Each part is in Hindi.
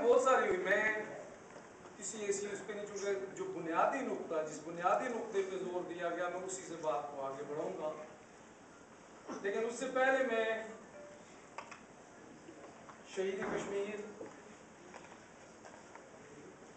बातें बहुत सारी हुई, मैं किसी ऐसी उस पर नहीं, चूंकि जो बुनियादी नुक्ता, जिस बुनियादी नुक्ते पे जोर दिया गया, मैं उसी से बात को आगे बढ़ाऊंगा। लेकिन उससे पहले मैं शहीद कश्मीर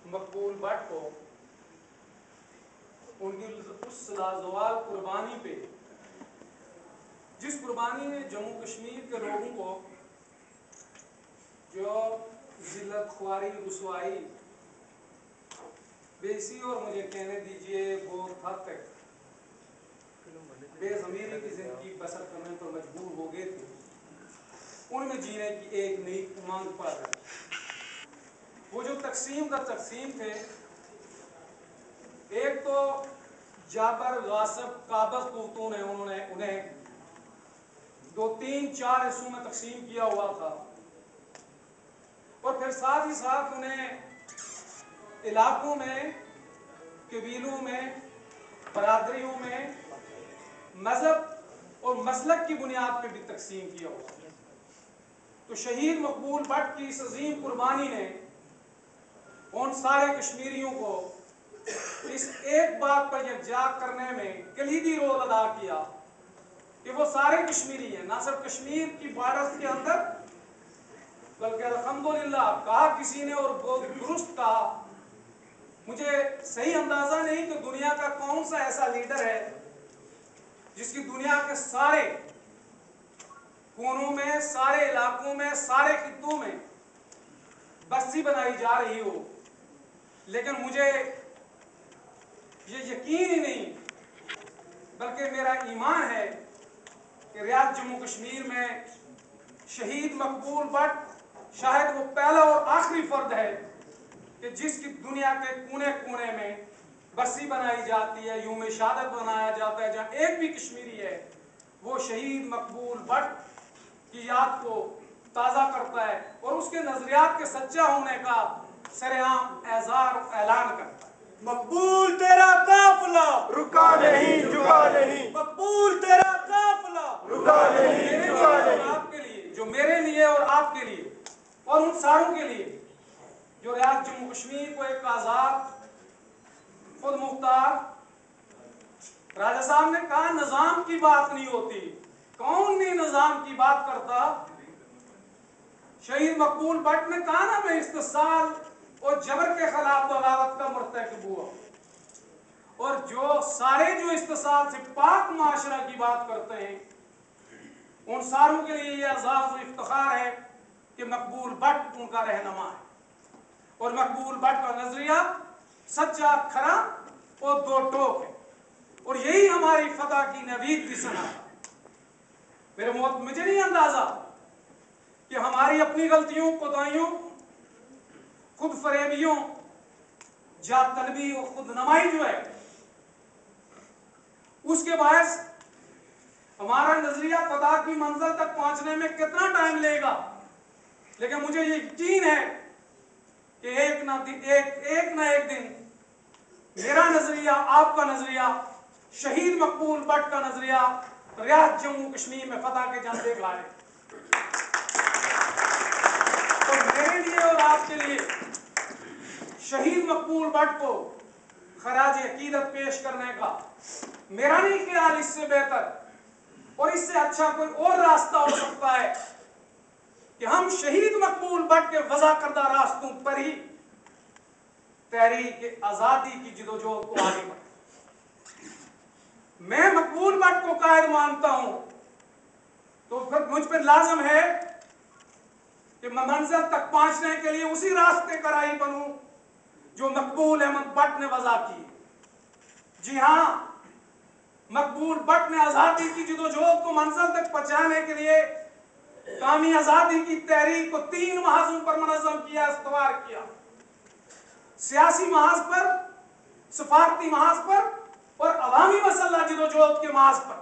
मकबूल भट्ट को उनकी उस लाजवाल कुर्बानी पे, जिस कुर्बानी ने जम्मू कश्मीर के लोगों को जो जिल्लत ख्वारी, रुसवाई, बेसी और मुझे कहने दीजिए बहुत हद तक बेज़मीरी की जिंदगी बसर करने पर मजबूर हो गए थे, उनमें जीने की एक नई उमंग पर वो जो तकसीम दर तकसीम थे, एक तो जाबर गासिब काबज कुतों ने उन्हें 2, 3, 4 हिस्सों में तकसीम किया हुआ था, और फिर साथ ही साथ उन्हें इलाकों में, कबीलों में, बरादरियों में मजहब और मसलक की बुनियाद पर भी तकसीम किया हुआ। तो शहीद मकबूल भट्ट की इस अजीम कुर्बानी ने उन सारे कश्मीरियों को इस एक बात पर यकजा करने में कलीदी रोल अदा किया कि वो सारे कश्मीरी हैं, ना सिर्फ कश्मीर की बॉर्डर्स के अंदर, बल्कि अल्हम्दुलिल्लाह कहा किसी ने और बहुत दुरुस्त कहा, मुझे सही अंदाजा नहीं कि दुनिया का कौन सा ऐसा लीडर है जिसकी दुनिया के सारे कोनों में, सारे इलाकों में, सारे खित्तों में बस्ती बनाई जा रही हो, लेकिन मुझे ये यकीन ही नहीं बल्कि मेरा ईमान है कि रियाद जम्मू कश्मीर में शहीद मकबूल भट्ट शायद वो पहला और आखिरी फर्द है कि जिसकी दुनिया के कोने कोने में बस्ती बनाई जाती है, यूम शहादत बनाया जाता है, जहाँ एक भी कश्मीरी है वो शहीद मकबूल भट्ट की याद को ताज़ा करता है और उसके नजरियात के सच्चा होने का सरेआम एजार ऐलान करता है। मकबूल तेरा काफिला रुका नहीं, झुका नहीं। मकबूल तेरा काफिला रुका नहीं, झुका नहीं। आपके लिए, जो मेरे लिए और आपके लिए और उन सारों के लिए जो रियाद जम्मू कश्मीर को एक आजाद, खुद मुख्तार, राजा साहब ने कहा निजाम की बात नहीं होती, कौन नहीं निजाम की बात करता। शहीद मकबूल भट्ट ने कहा ना, मैं इस्तिसाल और जबर के खिलाफ बगावत का मुर्तकिब हुआ, और जो सारे जो इस्तिसाल से पाक माशरा की बात करते हैं उन सारों के लिए यह एजाज़ और इफ्तिखार है कि मकबूल भट्ट उनका रहनुमा है, और मकबूल भट्ट का नजरिया सच्चा, खरा और दो टोक है, और यही हमारी फतह की नवीद की सनत है। मुझे नहीं अंदाजा कि हमारी अपनी गलतियों, कोताहियों, खुद फरेबियों, जात तलबी और खुद नमाई जो है उसके बायस हमारा नजरिया फतह की मंजिल तक पहुंचने में कितना टाइम लेगा, लेकिन मुझे ये यकीन है कि एक ना एक दिन मेरा नजरिया, आपका नजरिया, शहीद मकबूल भट्ट का नजरिया रियाद जम्मू कश्मीर में फतह के झंडे गाड़े। तो मेरे लिए और आपके लिए शहीद मकबूल भट्ट को खराज अकीदत पेश करने का मेरा नहीं ख्याल इससे बेहतर और इससे अच्छा कोई और रास्ता हो सकता है कि हम शहीद मकबूल भट्ट के वज़ा करदा रास्तों पर ही तहरीक आजादी की जिदोजहद को आगे बढ़े। मैं मकबूल भट्ट को कायद मानता हूं, तो फिर मुझ पर लाजम है कि मैं मंजिल तक पहुंचने के लिए उसी रास्ते का राही बनूं जो मकबूल अहमद भट्ट ने वज़ा की। जी हां, मकबूल भट्ट ने आजादी की जिदोजहद को मंजिल तक पहुंचाने के लिए कामी आजादी की तहरीक को 3 महाजों पर मुनज़्ज़म किया, इस्तवार किया, सियासी महाज पर, सफारती महाज पर और अवामी मसला जिदोजहद के महाज पर।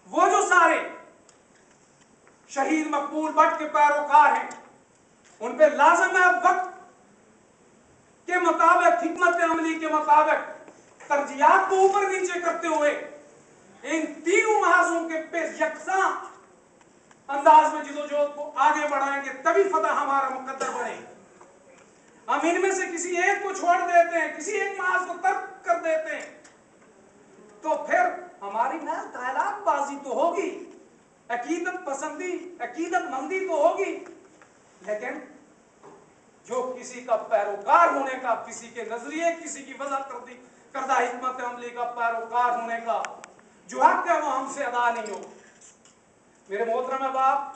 वो जो सारे शहीद मकबूल भट्ट के पैरोकार हैं उन पे लाजम है वक्त के मुताबिक, हिकमत अमली के मुताबिक तरजीहात को ऊपर नीचे करते हुए इन तीनों महाजों के पेश यकसा अंदाज में जिदोजहद को आगे बढ़ाएंगे, तभी फतह हमारा मुकद्दर बनेगी। हम इनमें से किसी एक को छोड़ देते हैं, किसी एक माज को तर्क कर देते हैं, तो फिर हमारी ना ख्यालातबाजी तो होगी, अकीदत पसंदी, अकीदत मंदी तो होगी, लेकिन जो किसी का पैरोकार होने का, किसी के नजरिए, किसी की वजह करदा हिकमत अमली का पैरोकार होने का जो हक है वो हमसे अदा नहीं हो। मेरे मोहतरम अहबाब,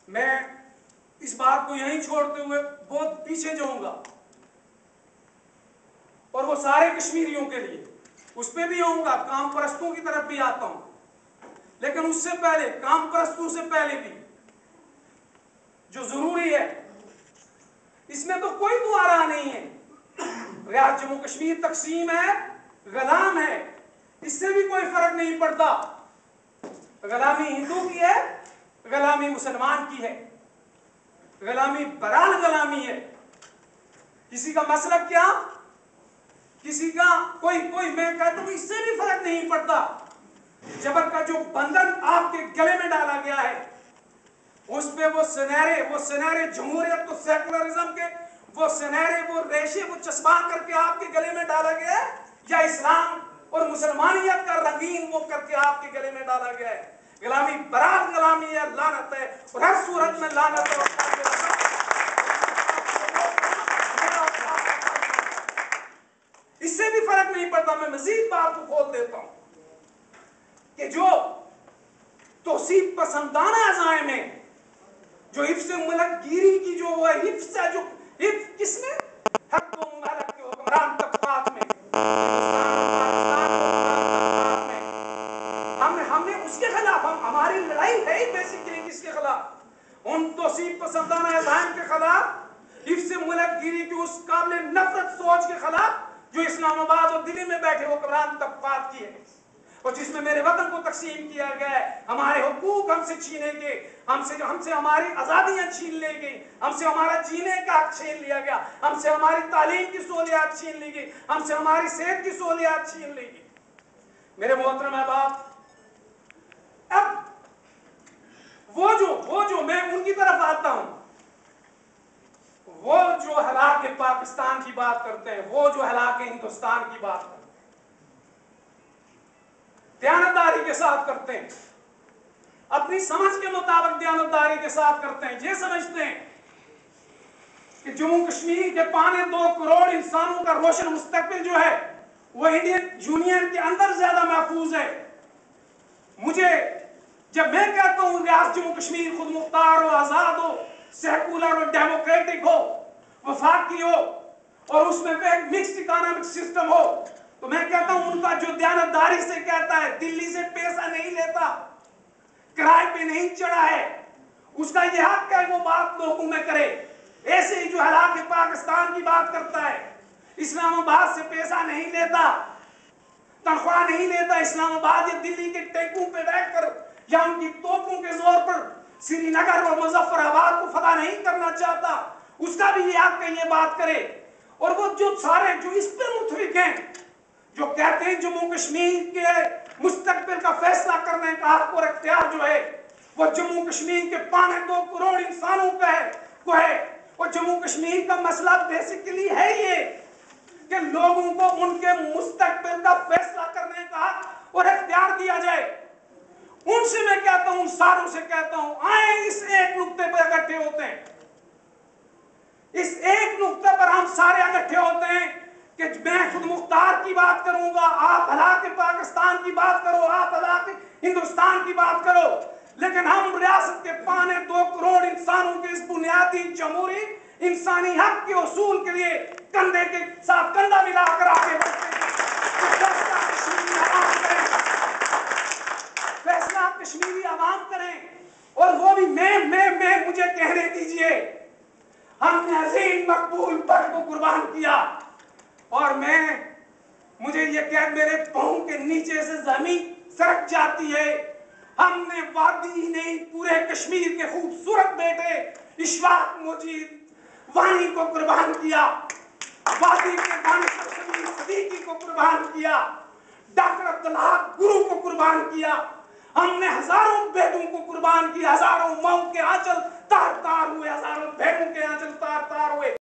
मैं इस बात को यहीं छोड़ते हुए बहुत पीछे जाऊंगा और वो सारे कश्मीरियों के लिए उस पर भी आऊंगा, काम परस्तों की तरफ भी आता हूं, लेकिन उससे पहले, काम परस्तों से पहले भी जो जरूरी है, इसमें तो कोई दुआरा नहीं है। रियासत जम्मू कश्मीर तकसीम है, गुलाम है, इससे भी कोई फर्क नहीं पड़ता। गुलामी हिंदू की है, गुलामी मुसलमान की है, गुलामी बराल गुलामी है। किसी का मसलब क्या, किसी का कोई मैं कहता हूं इससे भी फर्क नहीं पड़ता। जबर का जो बंधन आपके गले में डाला गया है, उस पे वो सुनहरे जमहूरियत, तो सेकुलरिज्म के वो सुनहरे, वो रेशे, वो चश्मा करके आपके गले में डाला गया है, या इस्लाम और मुसलमानियत का रंगीन वो करके आपके गले में डाला गया है। गुलामी बरात गुलामी है, लानत है, और हर सूरत में लानत है। इससे भी फर्क नहीं पड़ता। मैं मजीद बात को खोल देता हूं कि जो तौसीफ पसंदाना अज़ाए में जो हिफ्ज़ मुल्क गिरी की जो वो हिफ्ज़ है, जो हिफ्ज़ किसमें, हक व मुमलक के हुक्मरान तबकात में, हमने उसके खिलाफ, हमारी लड़ाई है ही बेसिकली किसके खिलाफ, उन तौसीफ पसंदाना अज़ाए के खिलाफ, हिफ्ज़ मुल्क गिरी की उस काबिल नफरत सोच के खिलाफ जो इस्लामाबाद और दिल्ली में बैठे हुक्मरान तबकात की है, और जिसमें मेरे वतन को तकसीम किया गया है, हमारे हुकूक हमसे छीने गए, हमसे हमारी आजादियां छीन ली गई, हमसे हमारा जीने का हक छीन लिया गया, हमसे हमारी तालीम की सहूलियात छीन ली गई, हमसे हमारी सेहत की सहूलियात छीन ली गई। मेरे मोहतरम अहबाब, अब वो जो मैं उनकी तरफ आता हूं, वो जो हलाके पाकिस्तान की बात करते हैं, वो जो हलाके हिंदुस्तान की बात करते हैं, दयानतदारी के साथ करते हैं, अपनी समझ के मुताबिक दयानतदारी के साथ करते हैं, ये समझते हैं कि जम्मू कश्मीर के 2.25 करोड़ इंसानों का रोशन मुस्तकबिल जो है वो इंडियन यूनियन के अंदर ज्यादा महफूज है। मुझे जब मैं कहता हूं रियासत जम्मू कश्मीर खुद मुख्तार हो, आजाद हो, सेकुलर और डेमोक्रेटिक हो, वफाकी हो, और उसमें एक मिक्स्ड इकोनॉमिक सिस्टम हो, तो मैं कहता हूं उनका जो दयानतदारी से कहता है, दिल्ली से पैसा नहीं लेता, किराए पे नहीं चढ़ा है, उसका यह हक है वो बात लोगों में करे। ऐसे ही जो हलाके पाकिस्तान की बात करता है, इस्लामाबाद से पैसा नहीं लेता, तनख्वाह नहीं लेता, इस्लामाबाद या दिल्ली के टैंकों पे बैठकर या उनकी तोपों के जोर पर श्रीनगर और मुजफ्फराबाद को फतह नहीं करना चाहता, उसका भी ये हक है ये बात करे। और वो जो सारे जो इस पर मुतफिक हैं, जो कहते हैं जम्मू कश्मीर के मुस्तकबिल का फैसला करने का हक और इख्तियार जो है वो जम्मू कश्मीर के 2.25 करोड़ इंसानों का है, वो है। और जम्मू कश्मीर का मसला बेसिकली है ये कि लोगों को उनके मुस्तकबिल का फैसला करने का हक और इख्तियार दिया जाए। उनसे मैं कहता हूं, सारों से कहता हूं, आए इस एक नुक्ते पर इकट्ठे होते हैं, इस एक नुक्ते पर हम सारे इकट्ठे होते हैं कि मैं खुद मुख्तार की बात करूंगा, आप हलाके पाकिस्तान की बात करो, आप हलाके हिंदुस्तान की बात करो, लेकिन हम रियासत के 2.25 करोड़ इंसानों के इस बुनियादी जमहूरी इंसानी हक के उसूल के लिए कंधे के साथ कंधा मिलाकर आगे बढ़ते हैं। फैसला कश्मीरी आवाम करें, और वो भी मैं मुझे कहने दीजिए, हमने अजीम मकबूल पर को कुर्बान किया, और मुझे ये कह मेरे पांव के नीचे से जमीन सरक जाती है। हमने वादी ही नहीं पूरे कश्मीर के खूबसूरत बेटे इशफाक मुजीब वानी को कुर्बान किया, वादी के दानिश शमीर सदीकी को कुर्बान किया, डॉक्टर अब्दुल्ला गुरु को कुर्बान किया, हमने हजारों बेटों को कुर्बान किया, हजारों माओं के आंचल